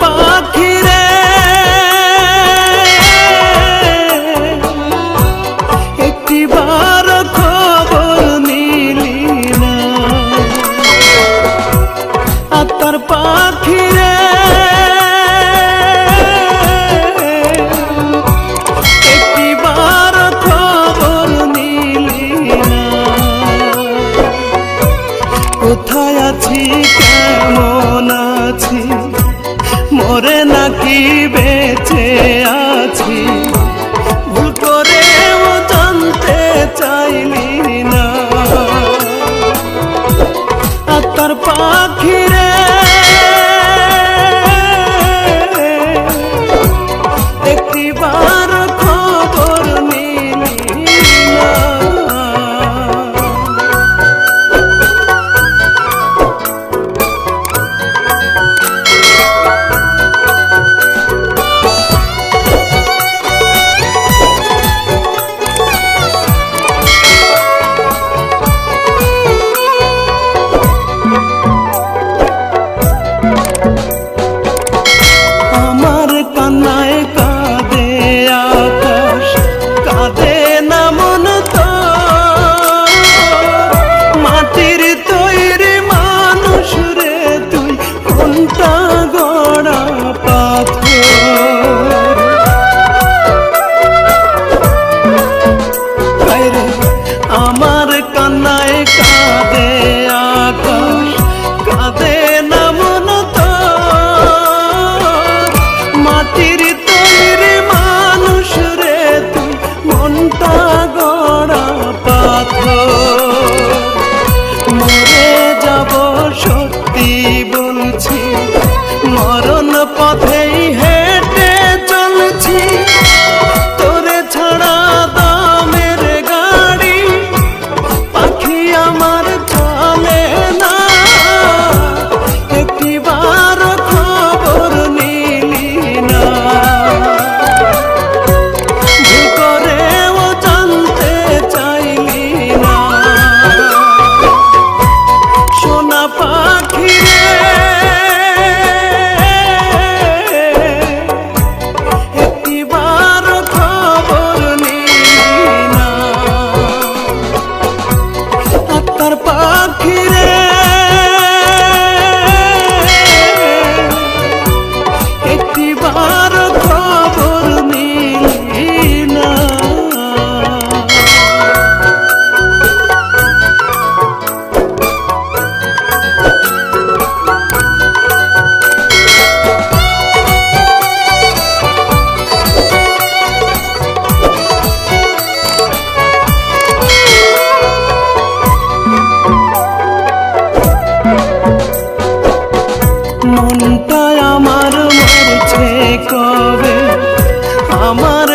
পাখি রে একটিবার খবর নিলি না। আত্মার পাখি রে একটিবার খবর নিলি না। কোথায় আছি কেমন আছি মরে নাকি বেঁচে আছি ভুল করেও জানতে চাইলি না। আত্মার পাখি রে একটিবার খবর নিলি না। আমার কান্নায় কাঁদে আকাশ কাঁদে না মন তো মাটির তৈরি মানুষ রে তুই কোনটা গড়া পাথর। রে আমার কান্নায় কাঁদে আকাশ কাঁদে না মন তো মাটির তৈরি মানুষ রে তুই মনটা গড়া পাথর। মরে যাব সত্যি বলছি মরণ পথেই হেঁটে চলছি তোরে ছাড়া দামের গাড়ি পাখি আমার চলে না। একটিবার খবর নিলি না। ভুল করেও জানতে চাইলি না। সোনা পাখি রে একটিবার খবর নিলি না। আত্মার পাখি রে একটিবার খবর নিলি না। মনটা আমার মরছে কবে আমার